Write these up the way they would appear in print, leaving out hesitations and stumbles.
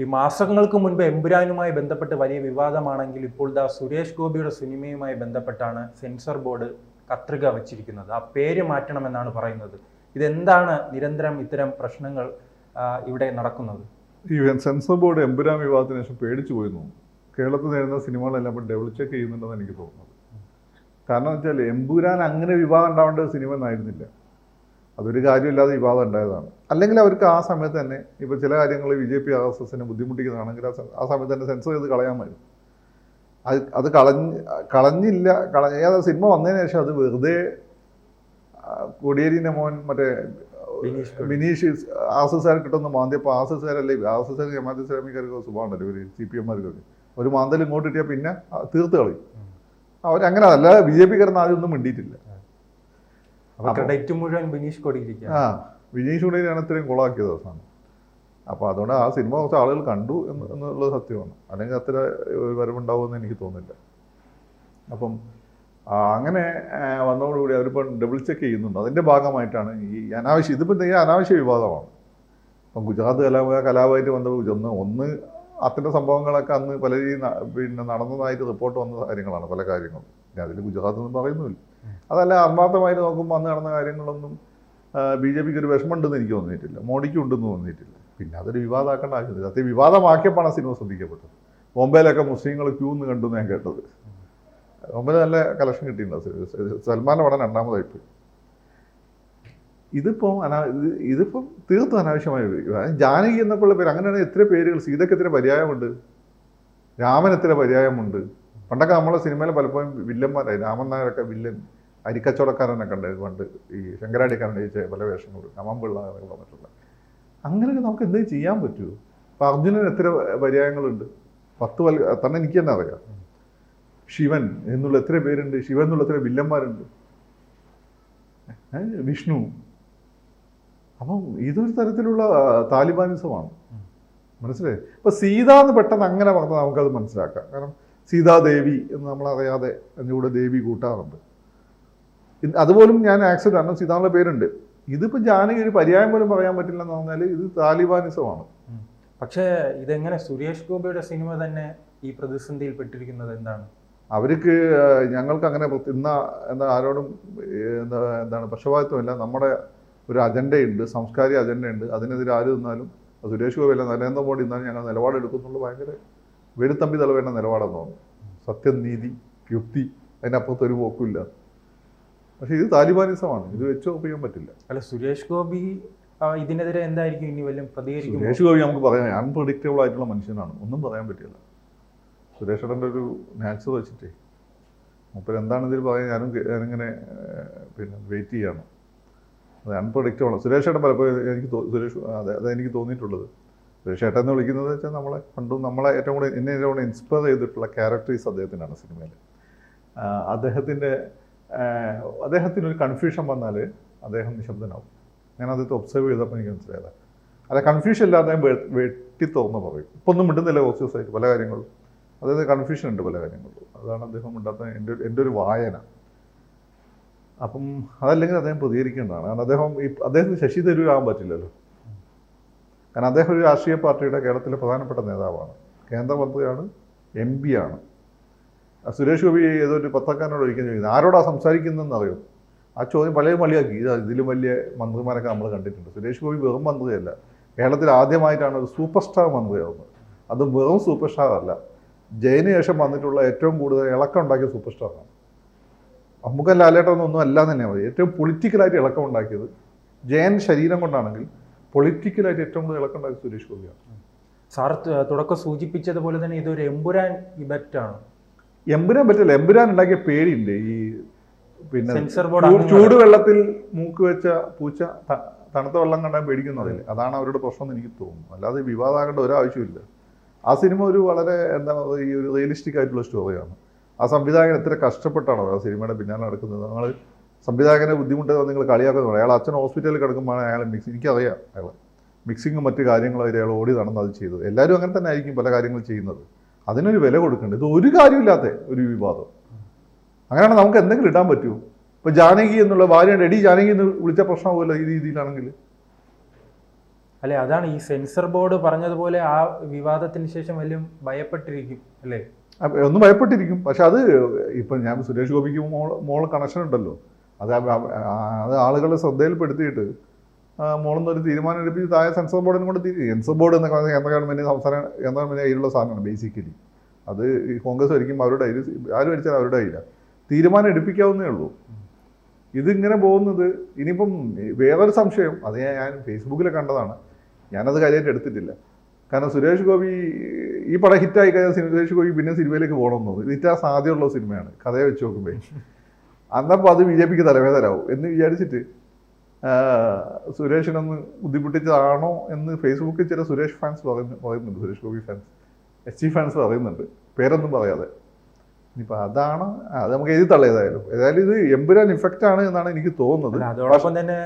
ഈ മാസങ്ങൾക്ക് മുൻപ് എമ്പുരാനുമായി ബന്ധപ്പെട്ട് വലിയ വിവാദമാണെങ്കിൽ ഇപ്പോൾ സുരേഷ് ഗോപിയുടെ സിനിമയുമായി ബന്ധപ്പെട്ടാണ് സെൻസർ ബോർഡ് കത്രിക വച്ചിരിക്കുന്നത്. ആ പേര് മാറ്റണമെന്നാണ് പറയുന്നത്. ഇതെന്താണ് നിരന്തരം ഇത്തരം പ്രശ്നങ്ങൾ ഇവിടെ നടക്കുന്നത്? ഈ സെൻസർ ബോർഡ് എമ്പുരാൻ വിവാദത്തിന് ശേഷം പേടിച്ചു പോയിരുന്നു. കേരളത്തിൽ നേരുന്ന സിനിമകളെല്ലാം ഇപ്പോൾ ഡബിൾ ചെക്ക് ചെയ്യുന്നുണ്ടെന്ന് എനിക്ക് തോന്നുന്നത്. കാരണം എന്ന് വെച്ചാൽ എമ്പുരാൻ അങ്ങനെ വിവാദം ഉണ്ടാവേണ്ട ഒരു സിനിമ എന്നായിരുന്നില്ല. അതൊരു കാര്യമില്ലാതെ വിവാദം ഉണ്ടായതാണ്. അല്ലെങ്കിൽ അവർക്ക് ആ സമയത്ത് തന്നെ ഇപ്പോൾ ചില കാര്യങ്ങൾ BJP RSSനെ ബുദ്ധിമുട്ടിക്കുന്നതാണെങ്കിൽ ആ സമയത്ത് തന്നെ സെൻസർ ചെയ്ത് കളയാമായിരുന്നു. അത് കളഞ്ഞില്ല. സിനിമ വന്നതിന് ശേഷം അത് വെറുതെ കോടിയേരിൻ്റെ മോൻ മറ്റേ ബിനീഷ് RSSകാർ കിട്ടുന്ന മാന്തിയപ്പോൾ RSSകാരല്ലേ RSS ജമാഅത്ത് ഇസ്ലാമിക്കാർക്ക് സുഖമാണല്ലോ ഇവർ CPMമാർക്കൊക്കെ ഒരു മാന്തൽ ഇങ്ങോട്ട് കിട്ടിയാൽ പിന്നെ തീർത്ത് കളയും. അവരങ്ങനെ അല്ല. BJPക്കാരൻ ആദ്യം ഒന്നും മിണ്ടിയിട്ടില്ല. ബിനീഷ് കൊടിയേരിയാണ് ഇത്രയും കൊളാക്കിയത് അവസാനം. അപ്പോൾ അതുകൊണ്ട് ആ സിനിമ കുറച്ച് ആളുകൾ കണ്ടു എന്നുള്ളത് സത്യമാണ്. അല്ലെങ്കിൽ അത്ര വരവുണ്ടാവുമെന്ന് എനിക്ക് തോന്നുന്നില്ല. അപ്പം അങ്ങനെ വന്നതോടുകൂടി അവരിപ്പോൾ ഡബിൾ ചെക്ക് ചെയ്യുന്നുണ്ട്. അതിൻ്റെ ഭാഗമായിട്ടാണ് ഈ ഇതിപ്പോൾ അനാവശ്യ വിവാദമാണ്. ഇപ്പം ഗുജറാത്ത് കലാപമായിട്ട് ബന്ധപ്പെട്ട് ഒന്ന് അത്തരം സംഭവങ്ങളൊക്കെ അന്ന് പല പിന്നെ നടന്നതായിട്ട് റിപ്പോർട്ട് വന്ന കാര്യങ്ങളാണ് പല കാര്യങ്ങളും. അതിൽ ഗുജറാത്ത് ഒന്നും പറയുന്നുമില്ല. അതല്ല, ആത്മാർത്ഥമായിട്ട് നോക്കുമ്പോൾ അന്ന് നടന്ന കാര്യങ്ങളൊന്നും BJPക്ക് ഒരു വിഷമമുണ്ടെന്ന് എനിക്ക് തോന്നിയിട്ടില്ല, മോഡിക്കും ഉണ്ടെന്ന് തോന്നിയിട്ടില്ല. പിന്നെ അതൊരു വിവാദമാക്കേണ്ട ആവശ്യമില്ല. അത് വിവാദമാക്കിയപ്പോഴാണ് സിനിമ ശ്രദ്ധിക്കപ്പെട്ടത്. ബോംബെയിലൊക്കെ മുസ്ലിങ്ങൾ ക്യൂ നിന്ന് കണ്ടു ഞാൻ കേട്ടത്. ബോംബെയിൽ നല്ല കളക്ഷൻ കിട്ടിയിട്ടുണ്ട്. സൽമാൻ്റെ പടം രണ്ടാമതായിപ്പോയി. ഇതിപ്പം തീർത്തും അനാവശ്യമായ ജാനകി എന്നൊക്കെയുള്ള പേര്. അങ്ങനെയാണ് എത്ര പേരുകൾ. സീതയ്ക്ക് എത്ര പര്യായമുണ്ട്, രാമൻ എത്ര പര്യായമുണ്ട്. പണ്ടൊക്കെ നമ്മളെ സിനിമയിൽ പലപ്പോഴും വില്ലന്മാരായി. രാമൻ നായരൊക്കെ വില്ലൻ, അരിക്കച്ചവടക്കാരനൊക്കെ ഉണ്ടായിരുന്നു പണ്ട്. ഈ ശങ്കരാടിക്കാരൻ ജയിച്ച പല വേഷങ്ങളും, രാമൻപിള്ള വന്നിട്ടുള്ള. അങ്ങനെയൊക്കെ നമുക്ക് എന്തെങ്കിലും ചെയ്യാൻ പറ്റുമോ? ഇപ്പം അർജുനൻ എത്ര പര്യായങ്ങളുണ്ട്? 10 തന്നെ എനിക്ക് തന്നെ അറിയാം. ശിവൻ എന്നുള്ള എത്ര പേരുണ്ട്, ശിവൻ എന്നുള്ള എത്ര വില്ലന്മാരുണ്ട്, വിഷ്ണു. അപ്പം ഇതൊരു തരത്തിലുള്ള താലിബാനിസമാണ്. മനസ്സിലായി? ഇപ്പം സീത എന്ന് പെട്ടെന്ന് അങ്ങനെ പറഞ്ഞാൽ നമുക്കത് മനസ്സിലാക്കാം. കാരണം സീതാദേവി എന്ന് നമ്മളറിയാതെ എൻ്റെ കൂടെ ദേവി കൂട്ടാറുണ്ട്. അതുപോലും ഞാൻ ആക്സെപ്റ്റ് ആണ്. സീതാനുള്ള പേരുണ്ട്. ഇതിപ്പോൾ ജാനകി ഒരു പര്യായം പോലും പറയാൻ പറ്റില്ല എന്ന് പറഞ്ഞാൽ ഇത് താലിബാനിസമാണ്. പക്ഷേ ഇതെങ്ങനെ സുരേഷ് ഗോപിയുടെ സിനിമ തന്നെ ഈ പ്രതിസന്ധിയിൽ പെട്ടിരിക്കുന്നത് എന്താണ്? അവർക്ക് ഞങ്ങൾക്ക് അങ്ങനെ എന്താ ആരോടും എന്താണ് പക്ഷപാതിത്വമില്ല. നമ്മുടെ ഒരു അജണ്ടയുണ്ട്, സാംസ്കാരിക അജണ്ടയുണ്ട്. അതിനെതിരെ ആര് നിന്നാലും സുരേഷ് ഗോപി അല്ല നരേന്ദ്രമോദി നിന്നാലും ഞങ്ങൾ നിലപാടെടുക്കുന്നുള്ള ഭയങ്കര വെടിത്തമ്പി തലവേണ്ട നിലപാടെന്ന് തോന്നുന്നു. സത്യം, നീതി, യുക്തി, അതിനപ്പുറത്ത് ഒരു പോക്കില്ല. പക്ഷെ ഇത് താലിബാനിസമാണ്. ഇത് വെച്ച് ഒപ്പിക്കാൻ പറ്റില്ല. അല്ല, സുരേഷ് ഗോപി ഇതിനെതിരെ എന്തായിരിക്കും ഇനി വല്ലതും പ്രതികരിക്കും? സുരേഷ് ഗോപി നമുക്ക് പറയാം അൺപ്രഡിക്റ്റബിൾ ആയിട്ടുള്ള മനുഷ്യനാണ്. ഒന്നും പറയാൻ പറ്റില്ല. സുരേഷ് ഏട്ടൻ്റെ ഒരു നാച്ചർ വെച്ചിട്ടേ മൂപ്പര് എന്താണ് ഇതിൽ പറയാൻ ഞാനിങ്ങനെ പിന്നെ വെയിറ്റ് ചെയ്യാണ്. അത് അൺപ്രഡിക്റ്റബിൾ. സുരേഷ് ഏട്ടൻ പലപ്പോഴും അതെനിക്ക് തോന്നിയിട്ടുള്ളത്. സുരേഷ് ഏട്ടൻ എന്ന് വിളിക്കുന്നത് വെച്ചാൽ നമ്മളെ ഏറ്റവും കൂടെ ഇൻസ്പയർ ചെയ്തിട്ടുള്ള ക്യാരക്ടേഴ്സ് അദ്ദേഹത്തിനാണ് സിനിമയിൽ. അദ്ദേഹത്തിനൊരു കൺഫ്യൂഷൻ വന്നാൽ അദ്ദേഹം നിശബ്ദനാവും. ഞാൻ അദ്ദേഹത്തെ ഒബ്സർവ് ചെയ്തപ്പോൾ എനിക്ക് മനസ്സിലായത്. അല്ല, കൺഫ്യൂഷൻ ഇല്ലാതെ വെട്ടി തുറന്ന് പറയും. ഇപ്പം ഒന്നും മിണ്ടുന്നില്ല കുറച്ച് ദിവസമായിട്ട് പല കാര്യങ്ങളും. അതായത് കൺഫ്യൂഷൻ ഉണ്ട് പല കാര്യങ്ങളും. അതാണ് അദ്ദേഹം ഉണ്ടാത്ത എൻ്റെ ഒരു വായന. അപ്പം അതല്ലെങ്കിൽ അദ്ദേഹം പ്രതികരിക്കേണ്ടതാണ്. കാരണം അദ്ദേഹത്തിന് ശശി തരൂർ ആകാൻ പറ്റില്ലല്ലോ. കാരണം അദ്ദേഹം ഒരു രാഷ്ട്രീയ പാർട്ടിയുടെ കേരളത്തിലെ പ്രധാനപ്പെട്ട നേതാവാണ്, കേന്ദ്രമന്ത്രിയാണ്, MP ആണ്. സുരേഷ് ഗോപി ഏതൊരു പത്രക്കാരനോട് ഒരിക്കലും ചോദിക്കുന്നത് ആരോടാ സംസാരിക്കുന്നതെന്ന് അറിയും. ആ ചോദ്യം പലരും മളിയാക്കി. ഇതിലും വലിയ മന്ത്രിമാരൊക്കെ നമ്മൾ കണ്ടിട്ടുണ്ട്. സുരേഷ് ഗോപി വെറും മന്ത്രിയല്ല, കേരളത്തിൽ ആദ്യമായിട്ടാണ് ഒരു സൂപ്പർ സ്റ്റാർ മന്ത്രിയാവുന്നത്. അത് വെറും സൂപ്പർ സ്റ്റാർ അല്ല, ജയന് ശേഷം വന്നിട്ടുള്ള ഏറ്റവും കൂടുതൽ ഇളക്കം ഉണ്ടാക്കിയ സൂപ്പർ സ്റ്റാറാണ്. നമുക്ക് ലാലേട്ടൊന്നും അല്ല തന്നെ മതി. ഏറ്റവും പൊളിറ്റിക്കലായിട്ട് ഇളക്കം ഉണ്ടാക്കിയത് ജയൻ ശരീരം കൊണ്ടാണെങ്കിൽ പൊളിറ്റിക്കലായിട്ട് ഏറ്റവും കൂടുതൽ ഇളക്കം ഉണ്ടാക്കിയത് സുരേഷ് ഗോപിയാണ്. സാർ തുടക്കം സൂചിപ്പിച്ചതുപോലെ തന്നെ ഇതൊരു എമ്പുരാൻ ഇഫക്റ്റാണ്. എമ്പുരാൻ പറ്റില്ല. എമ്പുരാൻ ഉണ്ടാക്കിയ പേടിയുണ്ട്. ഈ പിന്നെ ചൂടുവെള്ളത്തിൽ മൂക്ക് വെച്ച പൂച്ച തണുത്ത വെള്ളം കണ്ടാൽ പേടിക്കുന്നതില്ല. അതാണ് അവരുടെ പ്രശ്നം എന്ന് എനിക്ക് തോന്നുന്നു. അല്ലാതെ വിവാദമാകേണ്ട ഒരാവശ്യമില്ല. ആ സിനിമ ഒരു വളരെ ഈ ഒരു റിയലിസ്റ്റിക് ആയിട്ടുള്ള സ്റ്റോറിയാണ്. ആ സംവിധായകൻ എത്ര കഷ്ടപ്പെട്ടാണോ ആ സിനിമയുടെ പിന്നാലെ നടക്കുന്നത്. നിങ്ങൾ സംവിധായകനെ ബുദ്ധിമുട്ട് നിങ്ങൾ കളിയാക്കുന്നത്. അയാൾ അച്ഛൻ ഹോസ്പിറ്റലിൽ കിടക്കുമ്പോഴാണ് അയാൾ എനിക്കറിയാം അയാൾ മിക്സിങ്ങും മറ്റു കാര്യങ്ങളും അയാൾ ഓടി നടന്ന് അത് ചെയ്തത്. എല്ലാവരും അങ്ങനെ തന്നെ ആയിരിക്കും പല കാര്യങ്ങൾ ചെയ്യുന്നത്. അതിനൊരു വില കൊടുക്കേണ്ടത്. ഇത് ഒരു കാര്യമില്ലാത്ത ഒരു വിവാദം. അങ്ങനെയാണ് നമുക്ക് എന്തെങ്കിലും ഇടാൻ പറ്റുമോ? ഇപ്പോൾ ജാനകി എന്നുള്ള ഭാര്യയുടെ എടി ജാനകി എന്ന് വിളിച്ച പ്രശ്നമാവുമല്ലോ ഈ രീതിയിലാണെങ്കിൽ. അല്ലെ അതാണ് ഈ സെൻസർ ബോർഡ് പറഞ്ഞതുപോലെ ആ വിവാദത്തിന് ശേഷം വലിയ ഭയപ്പെട്ടിരിക്കും അല്ലേ? ഒന്നും ഭയപ്പെട്ടിരിക്കും. പക്ഷെ അത് ഇപ്പം ഞാൻ സുരേഷ് ഗോപിക്ക് മോള് കണക്ഷൻ ഉണ്ടല്ലോ, അത് ആളുകളുടെ ശ്രദ്ധയിൽപ്പെടുത്തിയിട്ട് മോളൊന്നൊരു തീരുമാനം എടുപ്പിച്ച് താഴെ സെൻസർ ബോർഡിനും കൊണ്ട് സെൻസർ ബോർഡ് എന്നൊക്കെ പറഞ്ഞാൽ കേന്ദ്ര ഗവൺമെൻറ് കേന്ദ്ര ഗവൺമെൻറ് കയ്യിലുള്ള സാധനമാണ് ബേസിക്കലി. അത് ഈ കോൺഗ്രസ് ഭരിക്കുമ്പോൾ അവരുടെ കയ്യിൽ, ആര് ഭരിച്ചാൽ അവരുടെ കയ്യില്ല, തീരുമാനം എടുപ്പിക്കാവുന്നേ ഉള്ളൂ. ഇതിങ്ങനെ പോകുന്നത് ഇനിയിപ്പം വേറൊരു സംശയം, അത് ഞാൻ ഫേസ്ബുക്കിൽ കണ്ടതാണ്, ഞാനത് കാര്യമായിട്ട് എടുത്തിട്ടില്ല. കാരണം സുരേഷ് ഗോപി ഈ പടം ഹിറ്റായി കഴിഞ്ഞാൽ സുരേഷ് ഗോപി പിന്നെ സിനിമയിലേക്ക് പോകണമെന്നത് ഇത് ഹിറ്റാ സാധ്യതയുള്ള സിനിമയാണ് കഥയെ വെച്ച് നോക്കുമ്പോൾ. അന്നപ്പോൾ അത് BJPക്ക് തലവേദനാവും എന്ന് വിചാരിച്ചിട്ട് സുരേഷിനൊന്ന് ബുദ്ധിമുട്ടിച്ചതാണോ എന്ന് ഫേസ്ബുക്കിൽ ചില സുരേഷ് ഫാൻസ് പറയുന്നുണ്ട്, Suresh Gopi fans, ST fans പറയുന്നുണ്ട്, പേരൊന്നും പറയാതെ. ഇനിയിപ്പോൾ അതാണ് അത് നമുക്ക് എഴുതി തള്ളിയതായാലും ഏതായാലും ഇത് എമ്പുരാൻ ഇഫക്റ്റാണ് എന്നാണ് എനിക്ക് തോന്നുന്നത്. അതോടൊപ്പം തന്നെ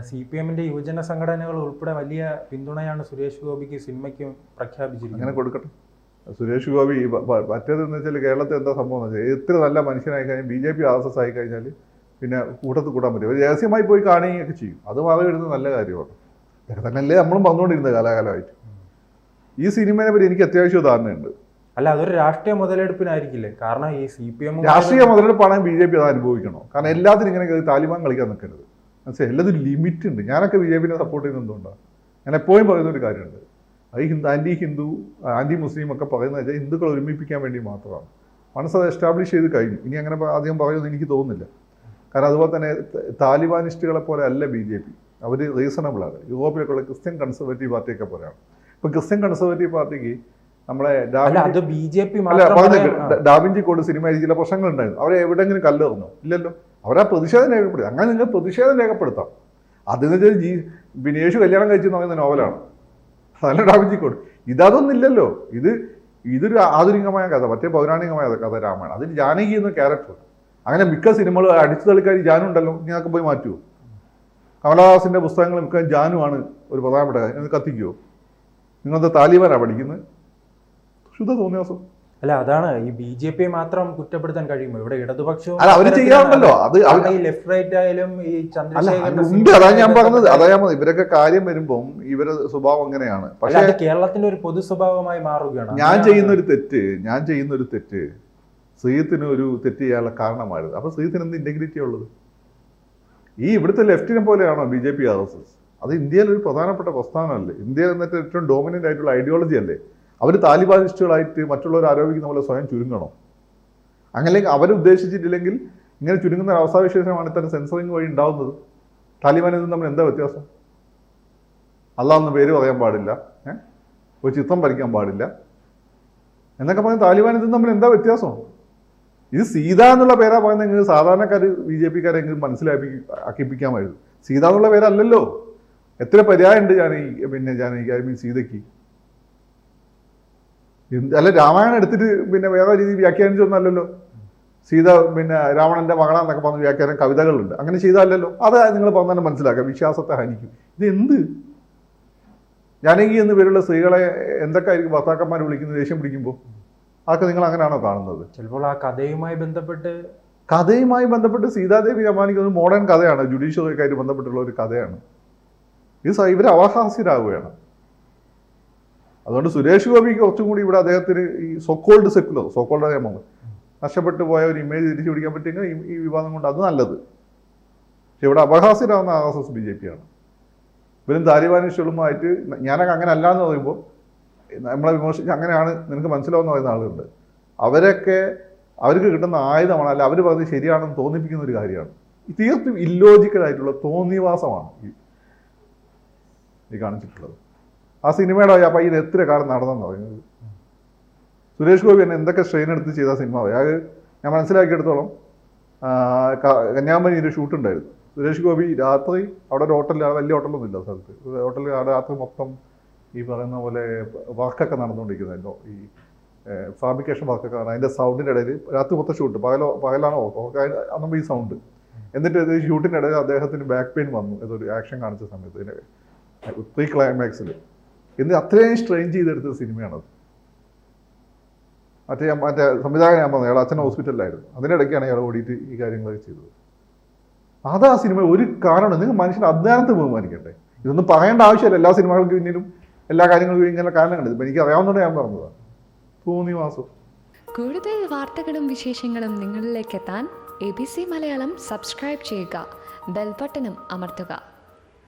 CPM-ന്റെ യുവജന സംഘടനകൾ ഉൾപ്പെടെ വലിയ പിന്തുണയാണ് സുരേഷ് ഗോപിക്ക് സിനിമയ്ക്ക് പ്രഖ്യാപിച്ചിരിക്കുന്നത്. അങ്ങനെ കൊടുക്കട്ടെ. സുരേഷ് ഗോപി മറ്റേതെന്ന് വെച്ചാൽ കേരളത്തിൽ എന്താ സംഭവം എന്ന് വെച്ചാൽ എത്ര നല്ല മനുഷ്യനായി കഴിഞ്ഞാൽ BJP RSS ആയി കഴിഞ്ഞാൽ പിന്നെ കൂട്ടത്തിൽ കൂടാൻ പറ്റും. രഹസ്യമായി പോയി കാണുകയൊക്കെ ചെയ്യും. അത് മാറി വരുന്നത് നല്ല കാര്യമാണ്. ഇതൊക്കെ തന്നെയല്ലേ നമ്മളും വന്നുകൊണ്ടിരുന്നത് കാലാകാലമായിട്ട്. ഈ സിനിമയെ പറ്റി എനിക്ക് അത്യാവശ്യം ധാരണയുണ്ട്. അല്ല അതൊരു രാഷ്ട്രീയ മുതലെടുപ്പിനായിരിക്കില്ലേ? കാരണം ഈ CPM രാഷ്ട്രീയ മുതലെടുപ്പാണെങ്കിൽ BJP അത് അനുഭവിക്കണോ? കാരണം എല്ലാത്തിനും ഇങ്ങനെ താലിബാൻ കളിക്കാൻ നിൽക്കരുത്. മനസ്സിലായി, എല്ലാത്തിനും ലിമിറ്റ് ഉണ്ട്. ഞാനൊക്കെ BJPനെ സപ്പോർട്ട് ചെയ്യുന്നത് എന്തുകൊണ്ടാണ്? ഞാൻ എപ്പോഴും പറയുന്നൊരു കാര്യമുണ്ട്, അത് ആൻറ്റി ഹിന്ദു ആൻറ്റി മുസ്ലിം ഒക്കെ പറയുന്നത് വെച്ചാൽ ഹിന്ദുക്കളെ ഒരുമിപ്പിക്കാൻ വേണ്ടി മാത്രമാണ്. മനസ്സത് എസ്റ്റാബ്ലിഷ് ചെയ്ത് കഴിഞ്ഞു. ഇനി അങ്ങനെ അധികം പറയുമെന്ന് എനിക്ക് തോന്നുന്നില്ല. കാരണം അതുപോലെ തന്നെ താലിബാനിസ്റ്റുകളെ പോലെ അല്ല BJP. അവർ റീസണബിളാണ്. യൂറോപ്പിലൊക്കെ ഉള്ള ക്രിസ്ത്യൻ കൺസർവേറ്റീവ് പാർട്ടിയൊക്കെ പോലെയാണ്. ഇപ്പം ക്രിസ്ത്യൻ കൺസർവേറ്റീവ് പാർട്ടിക്ക് നമ്മളെ ഡാവിഞ്ചി കോഡ് സിനിമയിൽ ചില പ്രശ്നങ്ങളുണ്ടായിരുന്നു. അവരെ എവിടെയെങ്കിലും കല്ലെറിഞ്ഞോ? ഇല്ലല്ലോ. അവരാ പ്രതിഷേധം രേഖപ്പെടുത്തി. അങ്ങനെ നിങ്ങൾ പ്രതിഷേധം രേഖപ്പെടുത്താം. അതെന്ന് വെച്ചാൽ പിന്നെ യേശു കല്യാണം കഴിച്ചെന്ന് പറയുന്ന നോവലാണ്, അതല്ല ഡാവിഞ്ചി കോഡ്. ഇതൊന്നും ഇല്ലല്ലോ. ഇതൊരു ആധുനികമായ കഥ, മറ്റേ പൗരാണികമായ കഥ രാമായണം. അതിൽ ജാനകി എന്ന ക്യാരക്ടർ. അങ്ങനെ മിക്ക സിനിമകൾ അടിച്ചു തളിക്കാരി ജാനു ഉണ്ടല്ലോ, നിങ്ങൾക്ക് പോയി മാറ്റുമോ? കമലഹാസിൻ്റെ പുസ്തകങ്ങൾ മിക്ക ജാനുവാണ് ഒരു പ്രധാനപ്പെട്ട കാര്യം. കത്തിക്കുമോ? നിങ്ങളത് താലിബാനാണ് പഠിക്കുന്നത്? ശുദ്ധ തോന്നിയാസം. അല്ല അതാണ് ഈ BJP മാത്രം കുറ്റപ്പെടുത്താൻ കഴിയുമോ? ഇവിടെ ഇടതുപക്ഷവും അവര് ചെയ്യാറുണ്ടല്ലോ. അത് ലെഫ്റ്റ് റൈറ്റ് ആയാലും ഈ ഉണ്ട്. അതാ ഞാൻ പറഞ്ഞത്. ഇവരൊക്കെ കാര്യം വരുമ്പം ഇവരുടെ സ്വഭാവം അങ്ങനെയാണ്. പക്ഷേ കേരളത്തിന്റെ ഒരു പൊതു സ്വഭാവമായി മാറുകയാണ്. ഞാൻ ചെയ്യുന്ന ഒരു തെറ്റ് ശ്രീത്തിന് ഒരു തെറ്റ് ചെയ്യാനുള്ള കാരണമായിരുന്നു. അപ്പൊ ശ്രീത്തിന് എന്ത് ഇന്റഗ്രിറ്റി ഉള്ളത്? ഈ ഇവിടുത്തെ ലെഫ്റ്റിനെ പോലെയാണോ BJP RSS? അത് ഇന്ത്യയിൽ ഒരു പ്രധാനപ്പെട്ട പ്രസ്ഥാനമല്ലേ? ഇന്ത്യയിൽ എന്നിട്ട് ഏറ്റവും ഡോമിനന്റ് ആയിട്ടുള്ള ഐഡിയോളജി അല്ലേ? അവർ താലിബാനിസ്റ്റുകളായിട്ട് മറ്റുള്ളവർ ആരോപിക്കുന്ന പോലെ സ്വയം ചുരുങ്ങണോ? അങ്ങനെ അവരുദ്ദേശിച്ചിട്ടില്ലെങ്കിൽ ഇങ്ങനെ ചുരുങ്ങുന്ന ഒരു അവസ്ഥാവിശേഷമാണ് ഇത്തരം സെൻസറിങ് വഴി ഉണ്ടാവുന്നത്. താലിബാനിൽ തമ്മിൽ എന്താ വ്യത്യാസം? അള്ളാഹെന്ന് പേര് പറയാൻ പാടില്ല, ഒരു ചിത്രം വരയ്ക്കാൻ പാടില്ല എന്നൊക്കെ പറഞ്ഞ് താലിബാനിൽ തമ്മിൽ എന്താ വ്യത്യാസം? ഇത് സീത എന്നുള്ള പേരാ പറയുന്നതെങ്കിൽ സാധാരണക്കാർ BJPക്കാരെങ്കിലും മനസ്സിലാക്കിപ്പിക്കാമായിരുന്നു. സീത എന്നുള്ള പേരല്ലല്ലോ. എത്ര പര്യായമുണ്ട് ജാനകി സീതയ്ക്ക്. അല്ല രാമായണം എടുത്തിട്ട് പിന്നെ വേറെ രീതി വ്യാഖ്യാനിച്ചൊന്നല്ലല്ലോ. സീത രാവണന്റെ മകളാന്നൊക്കെ പറഞ്ഞ് വ്യാഖ്യാനം കവിതകളുണ്ട്. അങ്ങനെ ചെയ്താലല്ലോ. അത് നിങ്ങൾ പറഞ്ഞാലും മനസ്സിലാക്കാം. വിശ്വാസത്തെ ഹനിക്കും. ഇത് എന്ത്? ജാനകി എന്ന് പേരുള്ള സ്ത്രീകളെ എന്തൊക്കെ ആയിരിക്കും ഭർത്താക്കന്മാർ വിളിക്കുന്നത് ദേഷ്യം പിടിക്കുമ്പോൾ? അതൊക്കെ നിങ്ങൾ അങ്ങനെയാണോ കാണുന്നത്? ചിലപ്പോൾ ആ കഥയുമായി ബന്ധപ്പെട്ട് സീതാദേവി അമ്മാനിക്കുന്നത് മോഡേൺ കഥയാണ്, ജുഡീഷ്യറിയൊക്കെ ആയിട്ട് ബന്ധപ്പെട്ടുള്ള ഒരു കഥയാണ്. ഇത് ഇവർ അവഹാസ്യരാകുകയാണ്. അതുകൊണ്ട് സുരേഷ് ഗോപിക്ക് കുറച്ചും കൂടി ഇവിടെ അദ്ദേഹത്തിന് ഈ സോക്കോൾഡ് നിയമങ്ങൾ നഷ്ടപ്പെട്ടു പോയ ഒരു ഇമേജ് തിരിച്ചു പിടിക്കാൻ പറ്റുമെങ്കിൽ ഈ വിവാദം കൊണ്ട് അത് നല്ലത്. പക്ഷെ ഇവിടെ അപഹാസ്യരാകുന്ന RSS BJP ആണ്. ഇവരും താലിബാനിസ്റ്റുകളുമായിട്ട് ഞാനൊക്കെ അങ്ങനെ അല്ല എന്ന് പറയുമ്പോൾ നമ്മളെ വിമർശിച്ച് അങ്ങനെയാണ് നിനക്ക് മനസ്സിലാവുന്ന പറയുന്ന ആളുകളുണ്ട്. അവർക്ക് കിട്ടുന്ന ആയുധമാണ്, അല്ല അവർ പറഞ്ഞത് ശരിയാണെന്ന് തോന്നിപ്പിക്കുന്ന ഒരു കാര്യമാണ്. തീർത്തും ഇല്ലോജിക്കലായിട്ടുള്ള തോന്നിവാസമാണ് ഈ കാണിച്ചിട്ടുള്ളത്. ആ സിനിമയുടെ ആ പയ്യൻ എത്ര കാലം നടന്നെന്ന് പറയുന്നത്. സുരേഷ് ഗോപി എന്നെ എന്തൊക്കെ സ്ട്രെയിൻ എടുത്ത് ചെയ്ത സിനിമ അത് ഞാൻ മനസ്സിലാക്കിയെടുത്തോളം കന്യാകുമാരിയിൽ ഷൂട്ട് ഉണ്ടായിരുന്നു. സുരേഷ് ഗോപി രാത്രി അവിടെ ഒരു ഹോട്ടലിൽ, വലിയ ഹോട്ടലൊന്നും ഇല്ല സ്ഥലത്ത്, ഹോട്ടലിൽ അവിടെ രാത്രി മൊത്തം ഈ പറയുന്ന പോലെ വർക്കൊക്കെ നടന്നുകൊണ്ടിരിക്കുന്നതല്ലോ, ഈ ഫാബ്രിക്കേഷൻ വർക്കൊക്കെ ആണ്. അതിൻ്റെ സൗണ്ടിൻ്റെ ഇടയിൽ രാത്രി മൊത്തം ഷൂട്ട്, പകലാണോ അന്നും ഈ സൗണ്ട്. എന്നിട്ട് ഇത് ഷൂട്ടിൻ്റെ ഇടയിൽ അദ്ദേഹത്തിന് ബാക്ക് പെയിൻ വന്നു ഏതൊരു ആക്ഷൻ കാണിച്ച സമയത്ത് പ്രീ ക്ലൈമാക്സിൽ. എന്നിട്ട് അത്രയും സ്ട്രെയിൻ ചെയ്തെടുത്ത സിനിമയാണത്. മറ്റേ സംവിധായകൻ ഞാൻ പറഞ്ഞു, അയാൾ അച്ഛൻ ഹോസ്പിറ്റലിലായിരുന്നു. അതിനിടയ്ക്കാണ് അയാൾ ഓടിയിട്ട് ഈ കാര്യങ്ങളൊക്കെ ചെയ്തത്. അതാ സിനിമ ഒരു കാരണം. നിങ്ങൾ മനുഷ്യൻ്റെ അധ്വാനത്തെ ബഹുമാനിക്കട്ടെ. ഇതൊന്നും പറയേണ്ട ആവശ്യമില്ല. എല്ലാ സിനിമകൾക്ക് പിന്നിലും എല്ലാ കാര്യങ്ങൾക്കും ഇങ്ങനെ കാരണങ്ങളുണ്ട്. ഇപ്പം എനിക്ക് അറിയാവുന്നതുകൊണ്ട് ഞാൻ പറഞ്ഞതാണ്. തോന്നി വാസു. കൂടുതൽ വാർത്തകളും വിശേഷങ്ങളും നിങ്ങളിലേക്ക് എത്താൻ ABC മലയാളം സബ്സ്ക്രൈബ് ചെയ്യുക, ബെൽ ബട്ടണും അമർത്തുക.